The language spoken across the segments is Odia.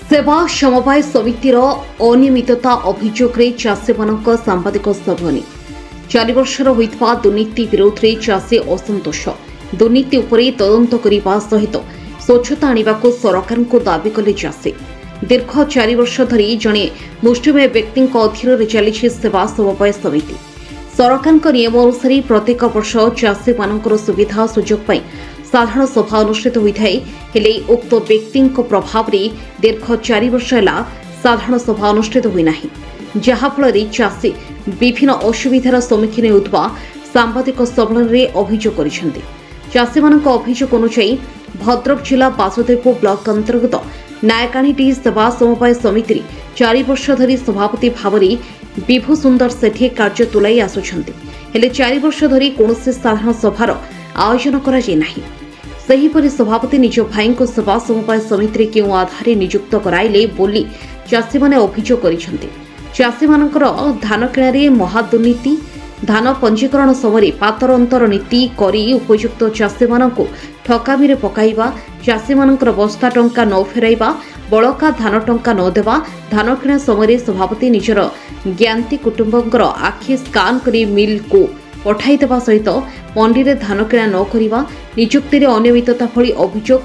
सेवा समवाय समितिर अनियमितता अभियोग चाषी सांबादिक सभनी 4 वर्षर होइतबा दुर्नीति विरोध में चाषी असंतोष दुर्नीति उपरे तदंत करने सहित स्वच्छता आनिबाकु सरकार को दाबी कले चाषी दीर्घ 4 वर्ष धरी जड़े मुष्टिमेय व्यक्ति अधीन चली सेवा समवाय समिति सरकार नियम अनुसार प्रत्येक वर्ष चाषी मान सुविधा सुजोग साधारण सभा अनुष्ठित होता है उक्त व्यक्ति प्रभाव में दीर्घ 4 वर्ष है साधारण सभा अनुष्ठित होना जहाँफल चाषी विभिन्न असुविधार सम्मुखीन होता सांबादिक सम्मेलन में अभियोग कर चाषी मान अभियोग अनुसार भद्रक जिला बासुदेवपुर ब्लॉक अंतर्गत नायकाणी सेवा समवाय समिति 4 वर्ष धरी सभापति भाव में विभु सुंदर सेठी कार्य तुलाई आसुछंती हेले 4 वर्ष धरी कौन साधारण सभार आयोजन कर सभापति निज भाई को सेवा समवाय समिति क्यों आधार नियुक्त कराइले बोली चाषी माने अभियोग करिसेंती चाषी मानकर धान किणारे महादुर्नीति धान पंजीकरण समय पातर अंतर नीति करी उपयुक्त चाषी मानक ठकामी रे पकाइबा चाषी मानकर बस्ता टंका न फेराइबा बड़का धान टंका न देवा धान किणा समय सभापति निजर ज्ञाति कुटुंबंकर आखि स्कान करी मिल को पठाई देवा सहित मंडी रे धान किणा न करिबा नियुक्ति रे अनियमितता भली अभियोग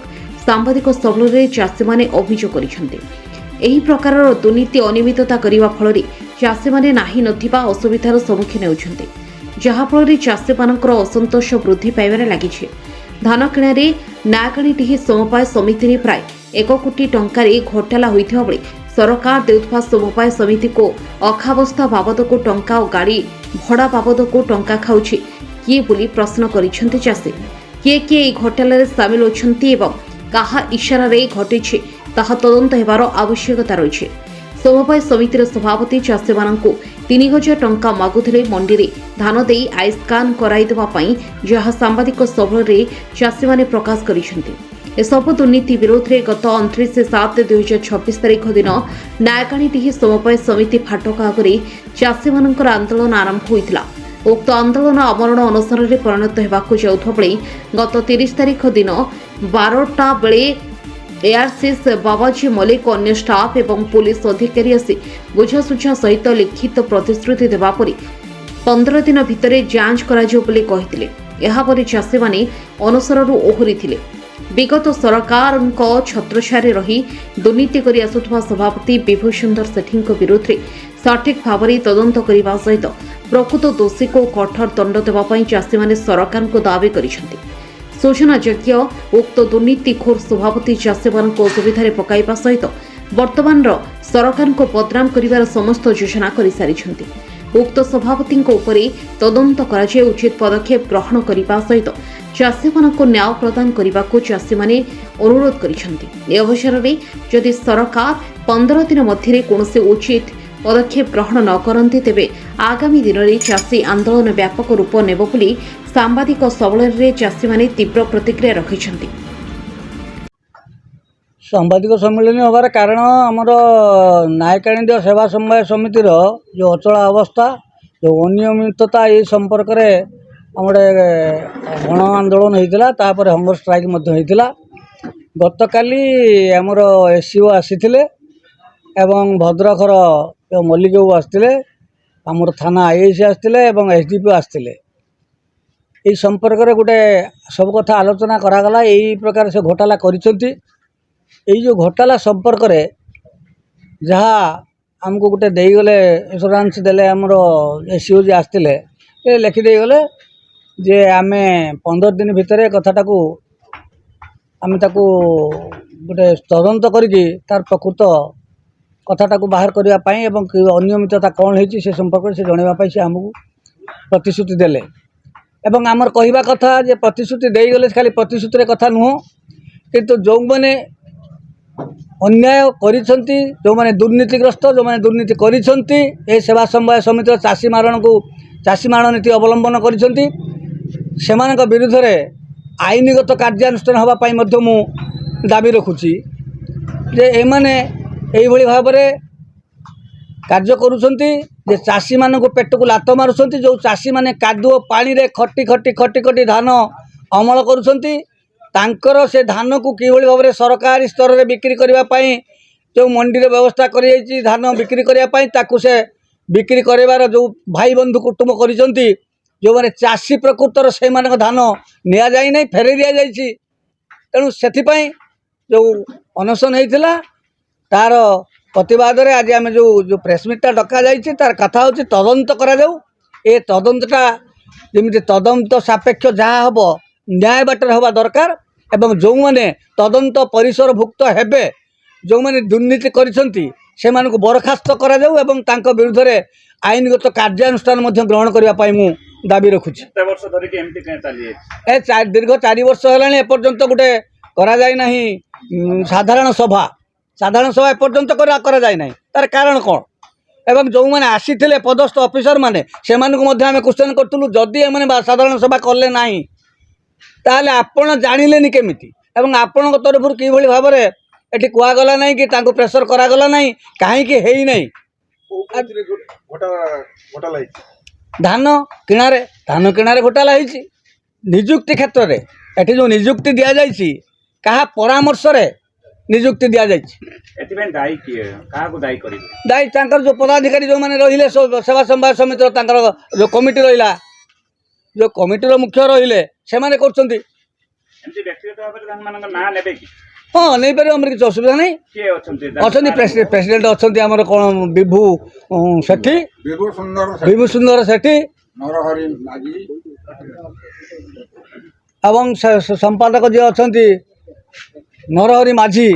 सांबादिक सम्मेलन रे चाषी माने अभियोग करिसेंती एही प्रकार दुर्नीति अनियमितता करिबा फल चाषी माने नाही नथिबा असुविधार सम्मुखीन होउछंती जहाँफल चाषी मानकर असंतोष वृद्धि पाइबार लागिछे धान किणारे नायकाणी समवाय समिति प्राय 1 कोटी टंकार घोटाला होइथिबा बेले सरकार देउथबा समवाय समिति को अखावस्था बाबद को टंका और गाड़ी भड़ा बाबद को टंका खाउछि किए बोली प्रश्न करिसेंती चाषी किए किए घोटाला सामिल होछंती एवं काहा इशारा रे घटिछि ताहा तदंत हेबार आवश्यकता रहिछि समवाय समितिर सभापति चाषी मानकु 3000 टंका मागुथिले मंडी रे धान देई आई स्कान कराई देबा पई जहा सांबादिक सभा रे चाषी माने प्रकाश करिसेंती ए सब दुर्नीति विरोध में गत 29/7/2026 तारीख दिन नायकाणी समवाय समिति फाटक आगे चाषी मानकर आंदोलन आरंभ होता उक्त आंदोलन आमरण अनशन में परिणत होगा जाउथा बेले गत 30 तारीख दिन 12टा बेले एआरसीएस बाबाजी मलिक अन्य स्टाफ एवं पुलिस अधिकारी आसी बुझासुझा सहित लिखित प्रतिश्रुति देवा परी 15 दिन भितर जांच करापर चाषी माने अनशनरू ओहरी विगत सरकार छत्रछाया रही दुर्नीति कर आसुवा सभापति विभु सुंदर सेठी विरोध में सठिक भाव में तदंत करने सहित प्रकृत दोषी को कठोर दंड देवाई चाषी माने सरकार को दावी करिसेंती सूचनायोग्य उक्त दुर्नीतिखोर सभापति चाषी मान असुविधा पकाइबा सहित वर्तमान सरकार को बदनाम करिवार समस्त योजना कर सारी उक्त सभापति तदंत कराए उचित पदक्षेप ग्रहण करने सहित चाषी मान न्याय प्रदान करने को चाषी माने अनुरोध करिसेंती। अवसर में जदि सरकार 15 दिन मध्य कौन उचित पदक्षेप ग्रहण न करती तेबे आगामी दिन में चाषी आंदोलन व्यापक रूप नेब बोली सांबादिक सम्मेलन में चाषी माने तीव्र प्रतिक्रिया रखिछंती। सांबादिक सम्मेलन होबार कारण आमर नायकाणी सेवा समवाय समितिर जो अचला अवस्था जो अनियमितता ये संपर्क में गोटे गण आंदोलन होता तापर हंगर स्ट्राइक गत काली आमर एससीओ आसीथिले एवं भद्रखर जो मल्लिक बाबू आसते आमर थाना आईआईसी आसते एवं एसडीपीओ आसते यही संपर्क में गोटे सब कथा आलोचना करागला यही प्रकार से घोटाला करिसेंती यही जो घोटाला संपर्क में जहाँ आमको गोटे देगले एश्योरेंस देले आमर एससीओ जी आसते लिखिदे गले जे आमे 15 दिन भितर कथाटा को आम ताकू गोटे तदंत करके तार प्रकृत कथाटा को बाहर करने एवं अनियमितता कौन होती से संपर्क से जनवाई से आमको प्रतिश्रुति देले एवं आमर कहवा कथा जे प्रतिश्रुति देगले खाली प्रतिश्रुति कथा नुह किंतु जो मैंने अन्याय करिसेंती जो मैंने दुर्नीतिग्रस्त जो मैंने दुर्नीति करिसेंती ए सेवा समवाय समिति चाषी मारण को चाषी मारण नीति अवलंबन करिसेंती सेमानक विरुद्ध में आईनगत कार्यानुष्ठान होगापाई मु दाबी रखुची जे एमाने एभली भाव में कार्य करुछंती जे चाषी मान को पेट को लात मारुछंती जो चाषी माने कादुओ पानी रे खटी खटी खटी खटी धान अमल करुछंती तांकर से धान को किभली भाव में सरकारी स्तर में बिक्री करने जो मंडी व्यवस्था कर धान बिक्री करने से बिक्री कर जो भाई बंधु कुटुंब कर जो मैंने चाषी प्रकृतर से धान नि जाए फेरे दि जाए तेणु से जो अनशन होता तार प्रतिवाद में आज आम जो प्रेसमिटा डका जाइए तार कथा हूँ तदंत ए तदंतटा जमी तदंत सापेक्ष जहाँ हम न्याय बाटर हवा दरकार एवं जो मैंने तदंत परिसरभुक्त हेबे जो मैंने दुर्नीति करिसेंती सेमानकु बरखास्त करा जाऊ एवं तांको विरुद्ध रे आईनगत कार्यानुष्ठान मध्य ग्रहण करिया पाई मु दाबी रखुछि। दीर्घ 4 वर्ष हेलाणी एपर्यंत गोटे करा जाय नाही साधारण सभा एपर्यंत करा जाय नाही तार कारण कौन एवं जो मैंने आसीथिले पदस्थ ऑफिसर माने सेमानकु मध्य आमे क्वेश्चन करथुलु जदि एमाने साधारण सभा करले नाही ताले आपण जानिलेनी केमिति एवं आपण तरफ कि भली भाव में एटी कहगला ना कि प्रेसर करागला ना कहीं है ना धान किणारे घोटाला होती निजुक्ति क्षेत्र में एटी जो निजुक्ति दि जाइए क्या परामर्श निजुक्ति दि जाइए दायी जो पदाधिकारी जो मैंने रहिले सेवा संभाग समिति जो कमिटी रहा जो कमिटी मुख्य रहिले से माने करछंती हाँ नहीं पारे आम किसी असुविधा नहीं अच्छा प्रेसिडेंट अच्छा आमर कौन विभू सेठी विभू सुंदर सेठी एवं संपादक जी अच्छा नरहरि माझी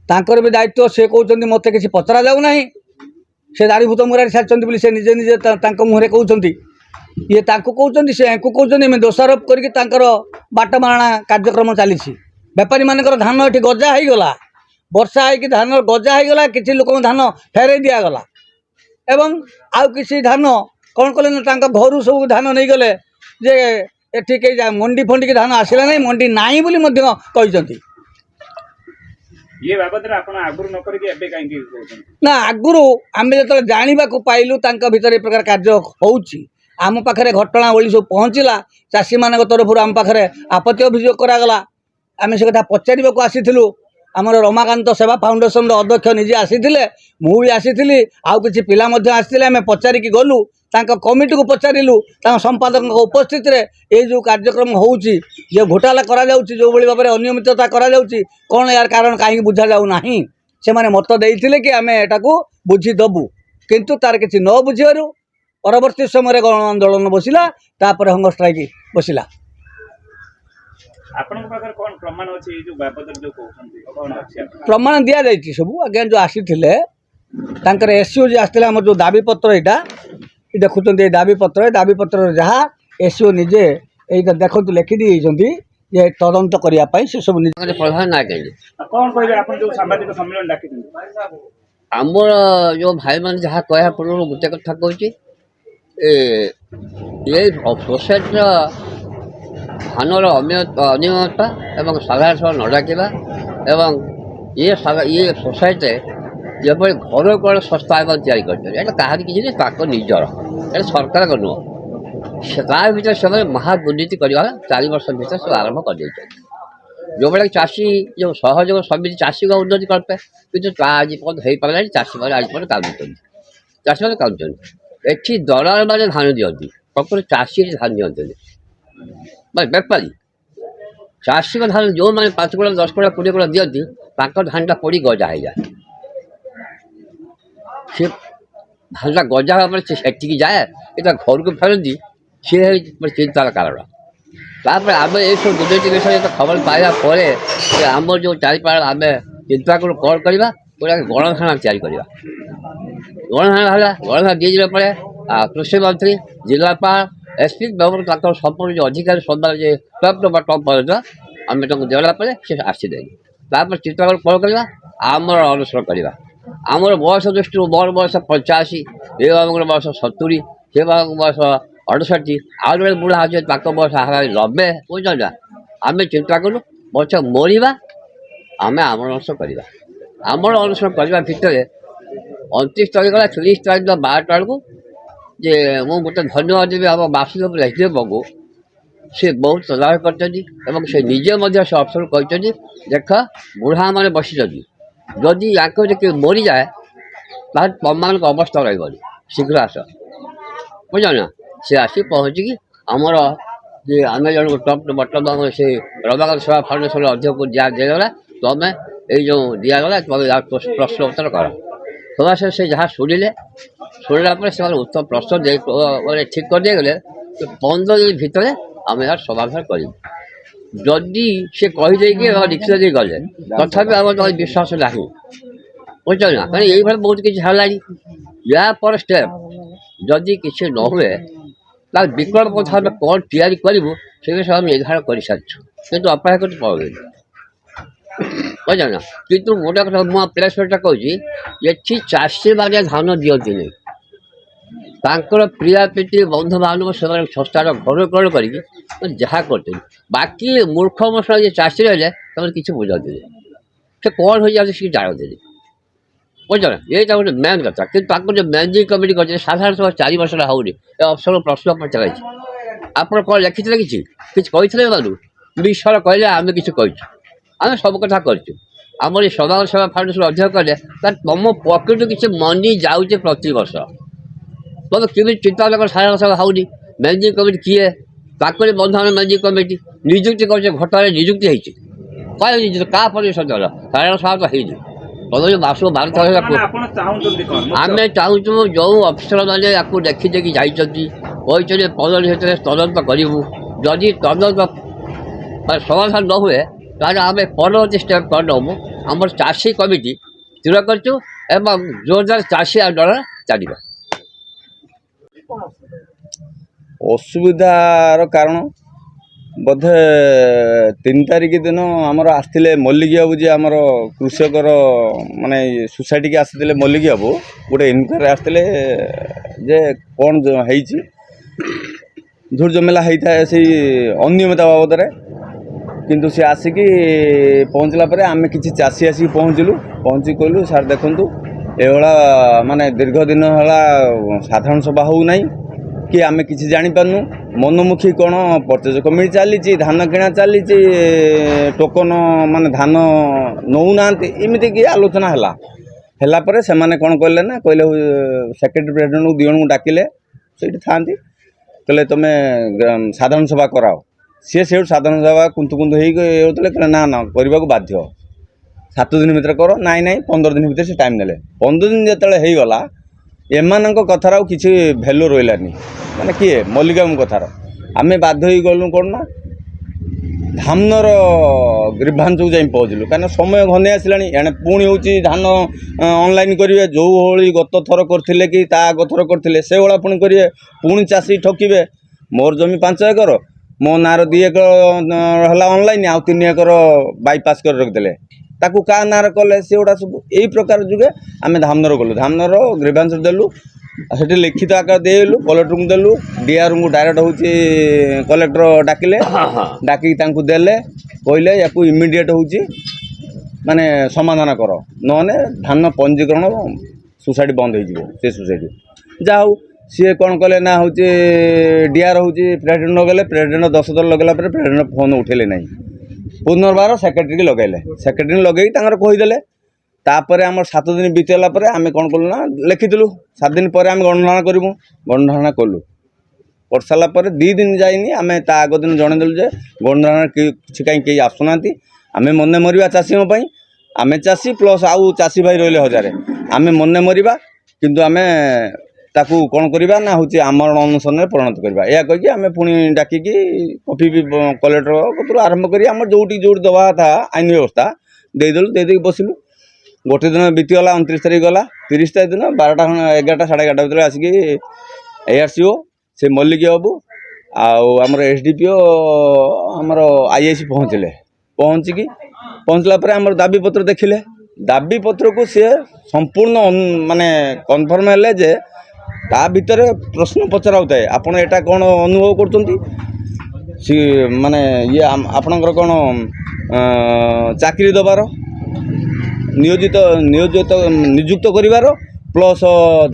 तांकर भी दायित्व से कहते मत किसी पचरा जाऊ ना से दाड़ीभूत मुरारी सारी से निजे निजे मुहरे कहते ये कहते से कहते दोषारोप कर बाटमारणा कार्यक्रम चली बेपारी मानकर धान ये गजा हो गला वर्षा है धान गजा हो गला किसी लोक धान फेरे दिगला एवं आउ किसी धान कौन कले घर सब धान नहीं गले जे एठी कई मंडी फंडी की धान आसला नहीं मंडी नाई बोली मध्य कहते ये बाबद रे आपण आगुर न करी एबे काई की ना आगुर आमे जतले जानिबा को पाइलु तांका भीतर ए प्रकार कार्य होउची आम पाखरे घटनावली सब पहुँचला चाषी मान तरफ आम पाखरे आपत्ति अभियोग करागला आम से कथा पचार को आसीलु आमर रमाकांत सेवा फाउंडेशन अध्यक्ष निजे आसीथिले मु भी आसीथिली आउ किछि पिला मध्य आसीथिले आमे पचारिकी गलु तांका कमिटी को पचारिलु तांका संपादक उपस्थित रे ए जो कार्यक्रम होउची जे घोटाला करा जाउची जो बळी बाबरे अनियमितता करा जाउची कोन यार कारण काहे बुझा जाउ नाही से माने मत देइथिले कि आमे एटा को बुझी दबु किंतु तार किछि न बुझिबारु परवर्ती समय गण आंदोलन बसिला तापर हंगर स्ट्राइक बसिला आपन पाखर कोन प्रमाण अछि जो बाबद जो कहउछन्ती कोन अछि प्रमाण दिया जाइछि सब आगे जो आसीथिले तांकर एसओ जे आस्थिले हमर जो दाबी पत्र एटा देखुछन्ती दाबी पत्र जहाँ एसओ निजे एटा देखंतु लिखि दियछन्ती जे तदंत करिया पई से सब निजे प्रधान ना कहले कोन कहबे आपन जो सांबादिक सम्मेलन डाकिछन्ती आमर जो भाई मान जहाँ कह पूर्व गोटे कथा कहूँ ये सोसाइटी धानर अनियमितता एवं साधारण सभा न डाकिबा एवं ये सोसाइटी जब घर कौन संस्था तैयारी कर किसी नहीं निजर ये सरकार का नुह भर से महादुर्नीति करवा 4 वर्ष भर सब आरंभ कर जो बड़े चाषी जो सहयोग समिति चाषी का उन्नति करते कि आज हो पारा चाषी मैंने आज कामुन चाषी मैंने कामुन एटी दलाल मैंने धान दिखती प्रकृत चाषी धान दिखते बेपारी चाषी का धान जो मैंने 5 कुड़ा 10 कुड़ा 20 कुड़ा दिखती धानटा पड़ी गजा हो जाए से धानटा गजा हाँ से जाए इतना घर को फेरती सी चिंतार कारण तापर आम ये सब दुर्नीति विषय तो खबर पाइबा आम जो चारिपाड़ आम चिंता कौन करवा गणधारणा तैयारी करवा गणधारणा दिए कृषि मंत्री जिलापाल एसपी एवं संपूर्ण जो अधिकारी सदर जो टप टप टप पर्यटन आम देला से आसीदे चिंता कौन करवा आमर अनुसरण करवा आमर बयस दृष्टि मोर बयस 85 ये बाबूर बयस 70 से बाबू बयस 68 आउ जो बुढ़ा अच्छे बयस 90 बुझा आम चिंता करूँ बच मरवा आम आमर अनुसरण करवा आमर अनुसरण करने भितर 29 तारीख गला 30 तारीख 12टा बेलू जे मुझे गोटे धन्यवाद देवी आम बासिंद एसडीएम बाबू से बहुत तदारख कर से निजे से अफसर कहते देख बुढ़ा मैंने बसी ଯଦି ୟାଙ୍କ ଯଦି ମରିଯାଏ ତାହେଲେ ତମମାନଙ୍କ ଅବସ୍ଥା ରହିବନି, ଶୀଘ୍ର ଆସ, ବୁଝ ନା। ସେ ଆସି ପହଞ୍ଚିକି ଆମର ଯେ ଆମେ ଜଣକୁ ଟପ୍ ବଟମ୍ ଆମର ସେ ରମାକାନ୍ତ ସେବା ଫାଉଣ୍ଡେସନ୍ ଅଧ୍ୟକ୍ଷକୁ ଦିଆଗଲା, ତମେ ଏଇ ଯେଉଁ ଦିଆଗଲା ତମେ ପ୍ରଶ୍ନ ଉତ୍ତର କର। ସଭା ସେ ଯାହା ଶୁଣିଲା ପରେ ସେମାନେ ଉତ୍ତର ପ୍ରଶ୍ନ ଦେଇ ମାନେ ଠିକ୍ କରିଦେଇଗଲେ 15 ଦିନ ଭିତରେ ଆମେ ଏହାର ସମାଧାନ କରିବୁ। ଯଦି ସେ କହିଦେଇକି ରିକ୍ସା ଦେଇ ଗଲେ ତଥାପି ଆମର ତ ବିଶ୍ୱାସ ନାହିଁ, ବୁଝୁଛ ନା। କାରଣ ଏଇଭଳି ବହୁତ କିଛି ହେଲାଣି। ୟା ପରେ ଷ୍ଟେପ୍ ଯଦି କିଛି ନ ହୁଏ ତାର ବିକଳ୍ପ କଥା ଆମେ କ'ଣ ତିଆରି କରିବୁ ସେ ବିଷୟରେ ଆମେ ନିର୍ଦ୍ଧାରଣ କରିସାରିଛୁ, କିନ୍ତୁ ଅପେକ୍ଷା କରି ପଳେଇଲୁ, ବୁଝୁଛ ନା। କିନ୍ତୁ ଗୋଟେ କଥା ମୁଁ ପ୍ରେସଟା କହୁଛି, ଏଠି ଚାଷୀମାନେ ଧାନ ଦିଅନ୍ତିନି, ତାଙ୍କର ପ୍ରିୟାପିଟି ବନ୍ଧୁବାନ୍ଧବ ସେମାନେ ଶସ୍ତାର ଘର କରିକି ଯାହା କରୁଛନ୍ତି। ବାକି ମୂର୍ଖ ମଶା ଯେ ଚାଷୀ ରହିଲେ ସେମାନେ କିଛି ବୁଝନ୍ତିନି, ସେ କ'ଣ ହୋଇଯାଉଛି ସେ ଜାଣନ୍ତିନି, ବୁଝୁଛ ନା। ଏଇଟା ଗୋଟେ ମେନ୍ କଥା। କିନ୍ତୁ ତାଙ୍କୁ ଯେଉଁ ମ୍ୟାନେଜିଂ କମିଟି କରିଛନ୍ତି ସାଧାରଣ ସଭା 4 ବର୍ଷରେ ହେଉନି, ଏ ଅଫିସର ପ୍ରଶ୍ନ ପଚାରାଇଛି ଆପଣ କ'ଣ ଲେଖିଥିଲେ, କିଛି କହିଥିଲେ ଏମାନଙ୍କୁ? ବିଷୟରେ କହିଲେ ଆମେ କିଛି କହିଛୁ, ଆମେ ସବୁ କଥା କରିଛୁ। ଆମର ଏ ସମାଜ ସେବା ଫାଉଣ୍ଡେସନ୍ ଅଧ୍ୟକ୍ଷ କହିଲେ ତମ ପକେଟରୁ କିଛି ମନି ଯାଉଛି ପ୍ରତିବର୍ଷ, ତମେ କେମିତି ଚିନ୍ତା କର ସାଧାରଣ ସଭା ହେଉନି। ମ୍ୟାନେଜିଂ କମିଟି କିଏ? ତାଙ୍କରି ବନ୍ଧୁବାନ୍ଧବ ମ୍ୟାନେଜିଂ କମିଟି ନିଯୁକ୍ତି କରୁছে, ଘଟଣାରେ ନିଯୁକ୍ତି ହେଇଛି, କାହିଁ ନିଯୁକ୍ତି କାହା ପରିବେଶ ଦେଲ? ସାଧାରଣ ସଭା ତ ହେଇନି। ତମେ ଯେଉଁ ମାସକୁ 12 ଆପଣ ଚାହୁଁଛନ୍ତି କ'ଣ? ଆମେ ଚାହୁଁଛୁ ଯେଉଁ ଅଫିସରମାନେ ୟାକୁ ଦେଖିଦେଇକି ଯାଇଛନ୍ତି କହିଛନ୍ତି 15 ଦିନ ଭିତରେ ତଦନ୍ତ କରିବୁ, ଯଦି ତଦନ୍ତ ସମାଧାନ ନ ହୁଏ ତାହେଲେ ଆମେ ପରବର୍ତ୍ତୀ ଷ୍ଟେପ୍ କ'ଣ ନେବୁ ଆମର ଚାଷୀ କମିଟି ସ୍ଥିର କରିଛୁ ଏବଂ ଜୋରଦାର ଚାଷୀ ଆନ୍ଦୋଳନ ଚାଲିବ। ଅସୁବିଧାର କାରଣ ବୋଧେ 3 ତାରିଖ ଦିନ ଆମର ଆସିଥିଲେ ମଲ୍ଲିକ ବାବୁ, ଯିଏ ଆମର କୃଷକର ମାନେ ସୋସାଇଟିକି ଆସିଥିଲେ ମଲ୍ଲିକ ବାବୁ, ଗୋଟେ ଇନକ୍ୱାରି ଆସିଥିଲେ ଯେ କ'ଣ ହେଇଛି ଝୁଟ ଜମେଲା ହେଇଥାଏ ସେଇ ଅନିୟମିତା ବାବଦରେ। କିନ୍ତୁ ସେ ଆସିକି ପହଞ୍ଚିଲା ପରେ ଆମେ କିଛି ଚାଷୀ ଆସିକି ପହଞ୍ଚି କହିଲୁ ସାର୍ ଦେଖନ୍ତୁ ଏଭଳିଆ ମାନେ ଦୀର୍ଘ ଦିନ ହେଲା ସାଧାରଣ ସଭା ହେଉନାହିଁ କି ଆମେ କିଛି ଜାଣିପାରୁନୁ, ମନମୁଖୀ କ'ଣ ପର୍ଚେଜ କମିଟି ଚାଲିଛି, ଧାନ କିଣା ଚାଲିଛି, ଟୋକନ ମାନେ ଧାନ ନେଉନାହାନ୍ତି, ଏମିତିକି ଆଲୋଚନା ହେଲା ପରେ ସେମାନେ କ'ଣ କହିଲେ ନା କହିଲେ ସେକ୍ରେଟାରୀ ପ୍ରେସିଡେଣ୍ଟକୁ 2 ଜଣଙ୍କୁ ଡାକିଲେ, ସେଇଠି ଥାଆନ୍ତି, କହିଲେ ତୁମେ ସାଧାରଣ ସଭା କରାଅ। ସିଏ ସେଇଠୁ ସାଧାରଣ ସଭା କୁନ୍ତୁ ହେଇକି ହେଉଥିଲେ, କହିଲେ ନା କରିବାକୁ ବାଧ୍ୟ, 7 ଦିନ ଭିତରେ କର। ନାଇଁ 15 ଦିନ ଭିତରେ ସେ ଟାଇମ୍ ନେଲେ। 15 ଦିନ ଯେତେବେଳେ ହେଇଗଲା ଏମାନଙ୍କ କଥାର ଆଉ କିଛି ଭ୍ୟାଲୁ ରହିଲାନି, ମାନେ କିଏ ମଲ୍ଲିକାଙ୍କ କଥାର। ଆମେ ବାଧ୍ୟ ହେଇ ଗଲୁ କ'ଣ ନା ଧାମନର ଗ୍ରୀଭାଞ୍ଚକୁ ଯାଇ ପହଞ୍ଚିଲୁ, କାହିଁକିନା ସମୟ ଘନେଇ ଆସିଲାଣି। ଏଣେ ପୁଣି ହେଉଛି ଧାନ ଅନଲାଇନ୍ କରିବେ, ଯେଉଁଭଳି ଗତ ଥର କରିଥିଲେ କି ତା ଆଗ ଥର କରିଥିଲେ ସେଇଭଳିଆ ପୁଣି କରିବେ, ପୁଣି ଚାଷୀ ଠକିବେ। ମୋର ଜମି 5 ଏକର, ମୋ ନାଁର 2 ଏକର ହେଲା ଅନଲାଇନ୍, ଆଉ 3 ଏକର ବାଇପାସ୍ କରି ରଖିଦେଲେ, ତାକୁ କାହା ନାଁରେ କଲେ, ସେଗୁଡ଼ା ସବୁ ଏଇ ପ୍ରକାର ଯୁଗେ ଆମେ ଧାମନର ଗଲୁ। ଧାମନର ଗ୍ରୀଭାନ୍ସ ଦେଲୁ, ସେଠି ଲିଖିତ ଆକାର ଦେଇଲୁ, କଲେକ୍ଟରଙ୍କୁ ଦେଲୁ, ଡିଆର୍ଙ୍କୁ ଡାଇରେକ୍ଟ ହେଉଛି କଲେକ୍ଟର ଡାକିକି ତାଙ୍କୁ ଦେଲେ, କହିଲେ ୟାକୁ ଇମିଡ଼ିଏଟ୍ ହେଉଛି ମାନେ ସମାଧାନ କର, ନହେଲେ ଧାନ ପଞ୍ଜୀକରଣ ସୋସାଇଟି ବନ୍ଦ ହେଇଯିବ। ସେ ସୋସାଇଟି ଯାହା ହଉ ସିଏ କ'ଣ କଲେ ନା ହେଉଛି ଡିଆର୍ ହେଉଛି ପ୍ରେସିଡେଣ୍ଟ ଲଗାଇଲେ, ପ୍ରେସିଡେଣ୍ଟ 10 ଥର ଲଗାଇଲା ପରେ ପ୍ରେସିଡେଣ୍ଟ ଫୋନ୍ ଉଠେଇଲେ ନାହିଁ, ପୁନର୍ବାର ସେକ୍ରେଟାରୀକି ଲଗାଇଲେ, ସେକ୍ରେଟାରୀ ଲଗେଇକି ତାଙ୍କର କହିଦେଲେ। ତାପରେ ଆମର 7 ଦିନ ବିତିଗଲା ପରେ ଆମେ କ'ଣ କଲୁ ନା ଲେଖିଥିଲୁ 7 ଦିନ ପରେ ଆମେ ଗଣଧାରଣା କରିବୁ, ଗଣଧାରଣା କଲୁ। କରିସାରିଲା ପରେ 2 ଦିନ ଯାଇନି ଆମେ ତା ଆଗ ଦିନ ଜଣେଇଦେଲୁ ଯେ ଗଣଧାରଣା କିଛି କାହିଁ କେହି ଆସୁନାହାନ୍ତି, ଆମେ ମନେ ମରିବା ଚାଷୀଙ୍କ ପାଇଁ, ଆମେ ଚାଷୀ ପ୍ଲସ୍ ଆଉ ଚାଷୀ ଭାଇ ରହିଲେ 1000, ଆମେ ମନେ ମରିବା, କିନ୍ତୁ ଆମେ ତାକୁ କ'ଣ କରିବା ନା ହେଉଛି ଆମରଣ ଅନଶନରେ ପରିଣତ କରିବା। ଏହା କହିକି ଆମେ ପୁଣି ଡାକିକି କଫି ବି କଲେକ୍ଟର କତରୁ ଆରମ୍ଭ କରି ଆମର ଯୋଉଠି ଦେବା କଥା ଆଇନ ବ୍ୟବସ୍ଥା ଦେଇଦେଲୁ, ଦେଇଦେଇକି ବସିଲୁ। ଗୋଟେ ଦିନ ବିତିଗଲା, 29 ତାରିଖ ଗଲା। 30 ତାରିଖ ଦିନ 12ଟା 11ଟା 11:30 ଭିତରେ ଆସିକି ARCO ସେ ମଲ୍ଲିକ ବାବୁ ଆଉ ଆମର SDPO ଆମର IAC ପହଞ୍ଚିଲା ପରେ ଆମର ଦାବିପତ୍ର ଦେଖିଲେ। ଦାବିପତ୍ରକୁ ସିଏ ସମ୍ପୂର୍ଣ୍ଣ ମାନେ କନଫର୍ମ ହେଲେ ଯେ ତା ଭିତରେ ପ୍ରଶ୍ନ ପଚରା ହେଉଥାଏ, ଆପଣ ଏଇଟା କ'ଣ ଅନୁଭବ କରୁଛନ୍ତି, ମାନେ ଇଏ ଆପଣଙ୍କର କ'ଣ ଚାକିରି ଦେବାର, ନିଯୁକ୍ତ କରିବାର, ପ୍ଲସ୍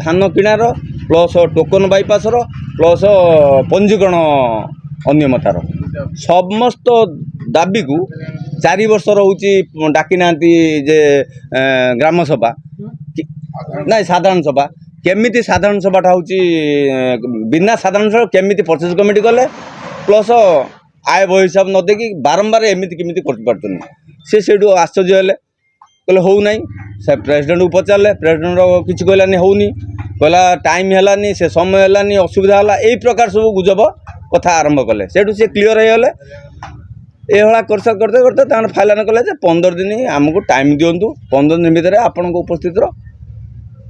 ଧାନ କିଣାର, ପ୍ଲସ୍ ଟୋକନ ବାଇପାସ୍ର, ପ୍ଲସ୍ ପଞ୍ଜୀକରଣ ଅନିୟମତାର ସମସ୍ତ ଦାବିକୁ 4 ବର୍ଷ ରହୁଛି ଡାକି ନାହାନ୍ତି ଯେ ଗ୍ରାମ ସଭା ନାଇଁ ସାଧାରଣ ସଭା କେମିତି ସାଧାରଣ ସଭାଟା ହେଉଛି ବିନା ସାଧାରଣ ସଭା କେମିତି ପର୍ଚେଜ କମିଟି କଲେ ପ୍ଲସ୍ ଆୟ ବହି ହିସାବ ନ ଦେଇକି ବାରମ୍ବାର ଏମିତି କେମିତି କରିପାରୁଛନ୍ତି ସେ ସେଇଠୁ ଆଶ୍ଚର୍ଯ୍ୟ ହେଲେ କହିଲେ ହେଉନାହିଁ ସେ ପ୍ରେସିଡେଣ୍ଟକୁ ପଚାରିଲେ ପ୍ରେସିଡେଣ୍ଟ କିଛି କହିଲାନି ହେଉନି କହିଲା ଟାଇମ୍ ହେଲାନି ସେ ସମୟ ହେଲାନି ଅସୁବିଧା ହେଲା ଏଇ ପ୍ରକାର ସବୁ ଗୁଜବ କଥା ଆରମ୍ଭ କଲେ ସେଇଠୁ ସେ କ୍ଲିଅର୍ ହେଇଗଲେ ଏଇଭଳିଆ କରତେ କରତେ ତାଙ୍କର ଫାଇନାଲ୍ କଲେ ଯେ 15 ଦିନ ଆମକୁ ଟାଇମ୍ ଦିଅନ୍ତୁ 15 ଦିନ ଭିତରେ ଆପଣଙ୍କ ଉପସ୍ଥିତିର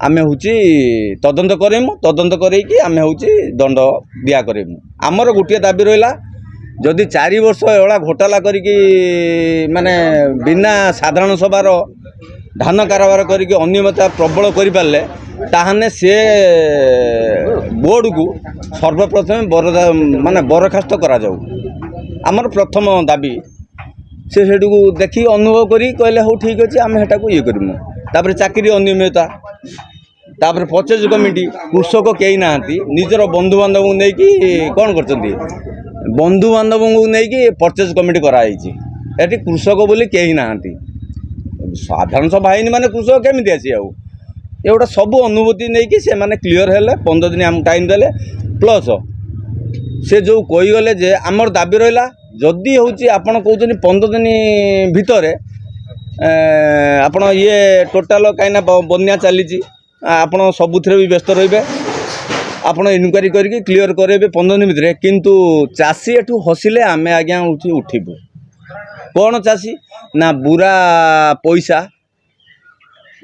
ଆମେ ହେଉଛି ତଦନ୍ତ କରେଇମୁ ତଦନ୍ତ କରେଇକି ଆମେ ହେଉଛି ଦଣ୍ଡ ଦିଆ କରେଇମୁ ଆମର ଗୋଟିଏ ଦାବି ରହିଲା ଯଦି 4 ବର୍ଷ ଏଭଳିଆ ଘୋଟାଲା କରିକି ମାନେ ବିନା ସାଧାରଣ ସଭାର ଧାନ କାରବାର କରିକି ଅନିୟମିତତା ପ୍ରବଳ କରିପାରିଲେ ତାହେଲେ ସେ ବୋର୍ଡ଼କୁ ସର୍ବପ୍ରଥମେ ମାନେ ବରଖାସ୍ତ କରାଯାଉ ଆମର ପ୍ରଥମ ଦାବି ସେ ସେଠୁକୁ ଦେଖି ଅନୁଭବ କରି କହିଲେ ହଉ ଠିକ୍ ଅଛି ଆମେ ସେଟାକୁ ଇଏ କରିମୁ ତାପରେ ଚାକିରି ଅନିୟମିତତା ତାପରେ ପର୍ଚେଜ କମିଟି କୃଷକ କେହି ନାହାନ୍ତି ନିଜର ବନ୍ଧୁବାନ୍ଧବଙ୍କୁ ନେଇକି କ'ଣ କରୁଛନ୍ତି ବନ୍ଧୁବାନ୍ଧବଙ୍କୁ ନେଇକି ପର୍ଚେଜ କମିଟି କରାଯାଇଛି ଏଠି କୃଷକ ବୋଲି କେହି ନାହାନ୍ତି ସାଧାରଣ ସଭା ହେଇନି ମାନେ କୃଷକ କେମିତି ଅଛି ଆଉ ଏଗୁଡ଼ା ସବୁ ଅନୁଭୂତି ନେଇକି ସେମାନେ କ୍ଲିଅର୍ ହେଲେ 15 ଦିନ ଆମକୁ ଟାଇମ୍ ଦେଲେ ପ୍ଲସ୍ ସେ ଯେଉଁ କହିଗଲେ ଯେ ଆମର ଦାବି ରହିଲା ଯଦି ହେଉଛି ଆପଣ କହୁଛନ୍ତି 15 ଦିନ ଭିତରେ ଆପଣ ଇଏ ଟୋଟାଲ୍ କାହିଁକିନା ବନ୍ୟା ଚାଲିଛି ଆପଣ ସବୁଥିରେ ବି ବ୍ୟସ୍ତ ରହିବେ ଆପଣ ଇନକ୍ୱାରି କରିକି କ୍ଲିଅର୍ କରାଇବେ 15 ଦିନ ଭିତରେ କିନ୍ତୁ ଚାଷୀ ଏଠୁ ହସିଲେ ଆମେ ଆଜ୍ଞା ହେଉଛି ଉଠିବୁ କ'ଣ ଚାଷୀ ନା ବୁରା ପଇସା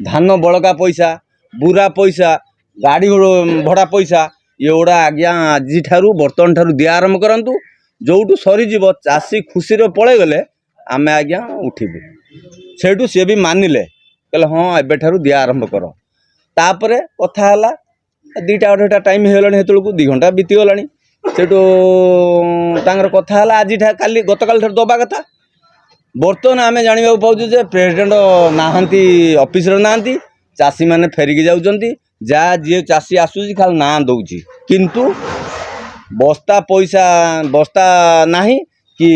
ଧାନ ବଳକା ପଇସା ବୁରା ପଇସା ଗାଡ଼ି ଭଡ଼ା ପଇସା ଏଗୁଡ଼ା ଆଜ୍ଞା ଆଜିଠାରୁ ବର୍ତ୍ତମାନ ଠାରୁ ଦିଆ ଆରମ୍ଭ କରନ୍ତୁ ଯେଉଁଠୁ ସରିଯିବ ଚାଷୀ ଖୁସିରେ ପଳେଇଗଲେ ଆମେ ଆଜ୍ଞା ଉଠିବୁ ସେଇଠୁ ସିଏ ବି ମାନିଲେ କହିଲେ ହଁ ଏବେଠାରୁ ଦିଆ ଆରମ୍ଭ କର ତାପରେ କଥା ହେଲା 2ଟା 2:30 ଟାଇମ୍ ହେଇଗଲାଣି ସେତେବେଳକୁ 2 ଘଣ୍ଟା ବିତିଗଲାଣି ସେଇଠୁ ତାଙ୍କର କଥା ହେଲା କାଲି ଗତକାଲି ଠାରୁ ଦେବା କଥା ବର୍ତ୍ତମାନ ଆମେ ଜାଣିବାକୁ ପାଉଛୁ ଯେ ପ୍ରେସିଡେଣ୍ଟ ନାହାନ୍ତି ଅଫିସରେ ନାହାନ୍ତି ଚାଷୀମାନେ ଫେରିକି ଯାଉଛନ୍ତି ଯାହା ଯିଏ ଚାଷୀ ଆସୁଛି ଖାଲି ନାଁ ଦେଉଛି କିନ୍ତୁ ବସ୍ତା ପଇସା ବସ୍ତା ନାହିଁ କି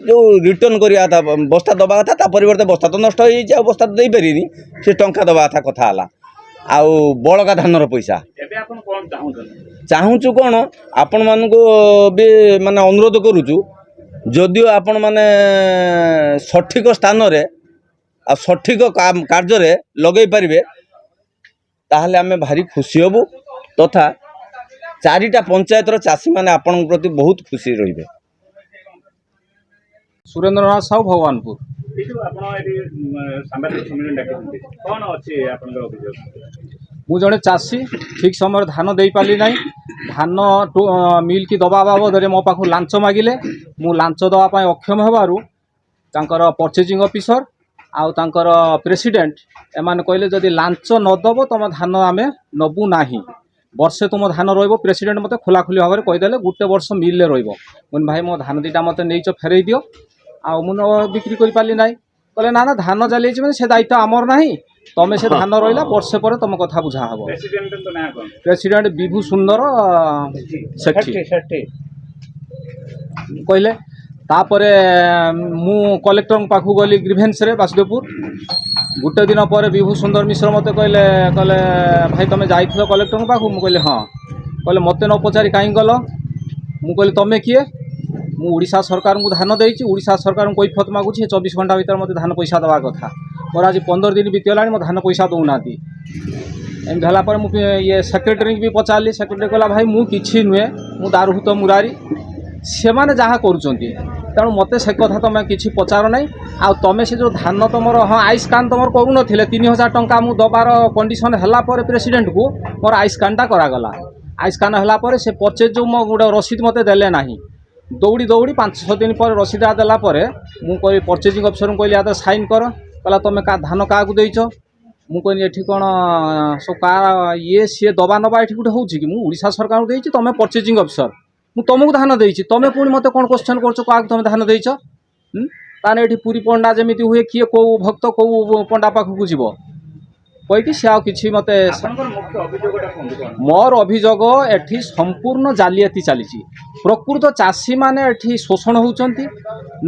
ଯେଉଁ ରିଟର୍ଣ୍ଣ କରିବା କଥା ବସ୍ତା ଦେବା କଥା ତା ପରିବର୍ତ୍ତେ ବସ୍ତା ତ ନଷ୍ଟ ହେଇଯାଇଛି ଆଉ ବସ୍ତା ତ ଦେଇପାରିନି ସେ ଟଙ୍କା ଦେବା କଥା ହେଲା ଆଉ ବଳକା ଧାନର ପଇସା ଏବେ ଆପଣ କ'ଣ ଚାହୁଁଛୁ କ'ଣ ଆପଣମାନଙ୍କୁ ବି ମାନେ ଅନୁରୋଧ କରୁଛୁ ଯଦିଓ ଆପଣମାନେ ସଠିକ ସ୍ଥାନରେ ଆଉ ସଠିକ କାର୍ଯ୍ୟରେ ଲଗେଇ ପାରିବେ ତାହେଲେ ଆମେ ଭାରି ଖୁସି ହେବୁ ତଥା 4ଟା ପଞ୍ଚାୟତର ଚାଷୀମାନେ ଆପଣଙ୍କ ପ୍ରତି ବହୁତ ଖୁସି ରହିବେ ସୁରେନ୍ଦ୍ରନାଥ ସାହୁ ଭଗବାନପୁର ଏ ଯେଉଁ ଆପଣ ଏଠି ସାମ୍ବାଦିକ ସମ୍ମିଳନୀ ଡାକିଛନ୍ତି କ'ଣ ଅଛି ଆପଣଙ୍କର ଅଭିଯୋଗ ମୁଁ ଜଣେ ଚାଷୀ ଠିକ୍ ସମୟରେ ଧାନ ଦେଇପାରିଲି ନାହିଁ ଧାନ ମିଲ୍କି ଦେବା ବାବଦରେ ମୋ ପାଖକୁ ଲାଞ୍ଚ ମାଗିଲେ ମୁଁ ଲାଞ୍ଚ ଦେବା ପାଇଁ ଅକ୍ଷମ ହେବାରୁ ତାଙ୍କର ପର୍ଚେଜିଂ ଅଫିସର ଆଉ ତାଙ୍କର ପ୍ରେସିଡେଣ୍ଟ ଏମାନେ କହିଲେ ଯଦି ଲାଞ୍ଚ ନ ଦେବ ତୁମ ଧାନ ଆମେ ନେବୁ ନାହିଁ ବର୍ଷେ ତୁମ ଧାନ ରହିବ ପ୍ରେସିଡେଣ୍ଟ ମୋତେ ଖୋଲାଖୋଲି ଭାବରେ କହିଦେଲେ 1 ବର୍ଷ ମିଲ୍ରେ ରହିବ ମୁଁ ଭାଇ ମୋ ଧାନ ଦୁଇଟା ମୋତେ ନେଇଛ ଫେରେଇ ଦିଅ ଆଉ ମୁଁ ବିକ୍ରି କରିପାରିଲି ନାହିଁ କହିଲେ ନା ଧାନ ଚାଲିଯାଇଛି ମାନେ ସେ ଦାୟିତ୍ୱ ଆମର ନାହିଁ ତମେ ସେ ଧାନ ରହିଲା ବର୍ଷେ ପରେ ତୁମ କଥା ବୁଝା ହେବ ପ୍ରେସିଡେଣ୍ଟ ବିଭୁ ସୁନ୍ଦର ସେଠୀ କହିଲେ ତାପରେ ମୁଁ କଲେକ୍ଟରଙ୍କ ପାଖକୁ ଗଲି ଗ୍ରିଭେନ୍ସରେ ବାସୁଦେବପୁର ଗୋଟେ ଦିନ ପରେ ବିଭୁ ସୁନ୍ଦର ମିଶ୍ର ମୋତେ କହିଲେ ଭାଇ ତୁମେ ଯାଇଥିଲ କଲେକ୍ଟରଙ୍କ ପାଖକୁ ମୁଁ କହିଲି ହଁ କହିଲେ ମୋତେ ନ ପଚାରି କାହିଁ ଗଲ ମୁଁ କହିଲି ତୁମେ କିଏ ମୁଁ ଓଡ଼ିଶା ସରକାରଙ୍କୁ ଧାନ ଦେଇଛି ଓଡ଼ିଶା ସରକାରଙ୍କୁ କୈଫତ ମାଗୁଛି 24 ଘଣ୍ଟା ଭିତରେ ମୋତେ ଧାନ ପଇସା ଦେବା କଥା ମୋର ଆଜି 15 ଦିନ ବିତିଗଲାଣି ମୋ ଧାନ ପଇସା ଦେଉନାହାନ୍ତି ଏମିତି ହେଲା ପରେ ମୁଁ ଇଏ ସେକ୍ରେଟାରୀକି ବି ପଚାରିଲି ସେକ୍ରେଟାରୀ କହିଲା ଭାଇ ମୁଁ କିଛି ନୁହେଁ ମୁଁ ଦାରୁହୁତ ମୁରାରୀ ସେମାନେ ଯାହା କରୁଛନ୍ତି ତେଣୁ ମୋତେ ସେ କଥା ତୁମେ କିଛି ପଚାର ନାହିଁ ଆଉ ତୁମେ ସେ ଯେଉଁ ଧାନ ତୁମର ହଁ ଆଇସ୍କାନ୍ ତୁମର କରୁନଥିଲେ 3000 ଟଙ୍କା ମୁଁ ଦେବାର କଣ୍ଡିସନ୍ ହେଲା ପରେ ପ୍ରେସିଡେଣ୍ଟକୁ ମୋର ଆଇସ୍କାନ୍ଟା କରାଗଲା ଆଇସ୍କାନ୍ ହେଲା ପରେ ସେ ପର୍ଚେଜ୍ ଯେଉଁ ମୋ ଗୋଟେ ରସିଦ ମୋତେ ଦେଲେ ନାହିଁ ଦୌଡ଼ି 5-6 ଦିନ ପରେ ରସିଦା ଦେଲା ପରେ ମୁଁ କହିଲି ପର୍ଚେଜିଂ ଅଫିସରଙ୍କୁ କହିଲି ଆଦ ସାଇନ୍ କର କହିଲା ତୁମେ ଧାନ କାହାକୁ ଦେଇଛ ମୁଁ କହିଲି ଏଠି କ'ଣ ସବୁ ଇଏ ସିଏ ଦବା ନେବା ଏଠି ଗୋଟେ ହେଉଛି କି ମୁଁ ଓଡ଼ିଶା ସରକାରଙ୍କୁ ଦେଇଛି ତୁମେ ପର୍ଚେଜିଂ ଅଫିସର ମୁଁ ତୁମକୁ ଧାନ ଦେଇଛି ତୁମେ ପୁଣି ମୋତେ କ'ଣ କ୍ୱେଶ୍ଚନ୍ କରୁଛ କାହାକୁ ତୁମେ ଧାନ ଦେଇଛ ତାହେଲେ ଏଠି ପୁରୀ ପଣ୍ଡା ଯେମିତି ହୁଏ କିଏ କେଉଁ ଭକ୍ତ କେଉଁ ପଣ୍ଡା ପାଖକୁ ଯିବ କହିକି ସେ ଆଉ କିଛି ମୋତେ ମୋର ଅଭିଯୋଗ ଏଠି ସମ୍ପୂର୍ଣ୍ଣ ଜାଲିଆତି ଚାଲିଛି ପ୍ରକୃତ ଚାଷୀମାନେ ଏଠି ଶୋଷଣ ହେଉଛନ୍ତି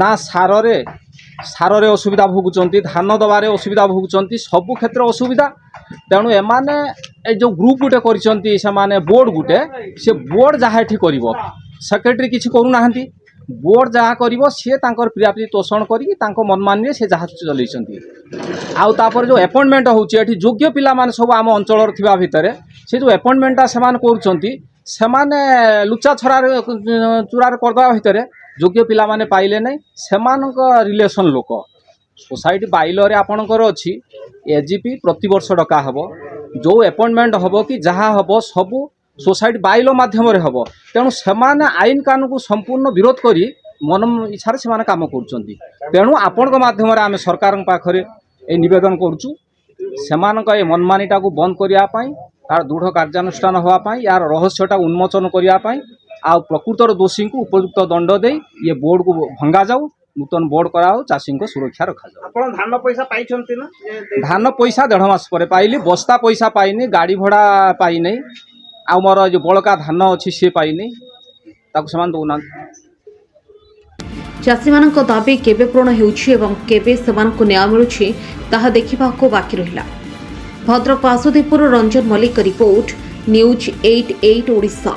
ନା ସାରରେ ସାରରେ ଅସୁବିଧା ଭୋଗୁଛନ୍ତି, ଧାନ ଦେବାରେ ଅସୁବିଧା ଭୋଗୁଛନ୍ତି, ସବୁ କ୍ଷେତ୍ର ଅସୁବିଧା। ତେଣୁ ଏମାନେ ଏ ଯେଉଁ ଗ୍ରୁପ୍ ଗୋଟେ କରିଛନ୍ତି, ସେମାନେ ବୋର୍ଡ଼ ଗୋଟେ, ସେ ବୋର୍ଡ଼ ଯାହା ଏଠି କରିବ, ସେକ୍ରେଟାରୀ କିଛି କରୁନାହାନ୍ତି। ବୋର୍ଡ଼ ଯାହା କରିବ ସିଏ ତାଙ୍କର ପ୍ରିୟାପ୍ତି ତୋଷଣ କରିକି ତାଙ୍କ ମନମାନିରେ ସେ ଯାହା ଚଲେଇଛନ୍ତି। ଆଉ ତାପରେ ଯେଉଁ ଆପଏଣ୍ଟମେଣ୍ଟ ହେଉଛି ଏଠି ଯୋଗ୍ୟ ପିଲାମାନେ ସବୁ ଆମ ଅଞ୍ଚଳର ଥିବା ଭିତରେ ସେ ଯେଉଁ ଆପଏଣ୍ଟମେଣ୍ଟଟା ସେମାନେ କରୁଛନ୍ତି, ସେମାନେ ଲୁଚା ଛରାରେ ଚୂରାରେ କରିଦେବା ଭିତରେ ଯୋଗ୍ୟ ପିଲାମାନେ ପାଇଲେ ନାହିଁ। ସେମାନଙ୍କ ରିଲେସନ୍ ଲୋକ সোসাইটি বাইলরে আপনার অছি এজিপি প্রতবর্ষ ডকা হব, যে আপয়েন্টমেন্ট হব কি যা হব সবু সোসাইটি বাইল মাধ্যমে হব। তেণু সেমানে আইন কানুনকু সম্পূর্ণ বিরোধ করে মন ইচ্ছার সে কাম করছেন। তেণু আপনার মাধ্যমে আমি সরকার পাখে এই নিবেদন করছু সেমানক এই মনমানিটাকে বন্ধ করা, তার দৃঢ় কার্যানুষ্ঠান হওয়া, ইয়ার রহস্যটা উন্মোচন করা, आ प्रकृतर दोषी को उपयुक्त दंड दे ये बोर्ड को भंगा जाऊ, नूतन बोर्ड कराओ, चाषी को सुरक्षा रखा जाऊ। ଆପଣ ଧାନ ପଇସା ପାଇଛନ୍ତି ନା? धान पैसा 1.5 मास पर पाइली, बस्ता पैसा पाइनी, गाड़ी भड़ा पाई नहीं, आ मोर जो बड़का धान अच्छी सी पाइनी, ताको समान दौना। ଚାଷୀମାନଙ୍କ ଦାବି କେବେ ପୂରଣ ହେଉଛି ଏବଂ କେବେ ସେମାନଙ୍କୁ ନ୍ୟାୟ ମିଳୁଛି ତାହା ଦେଖିବାକୁ ବାକି ରହିଲା। Bhadrak Basudevpur Ranjan Mallick report, news 88 Odisha.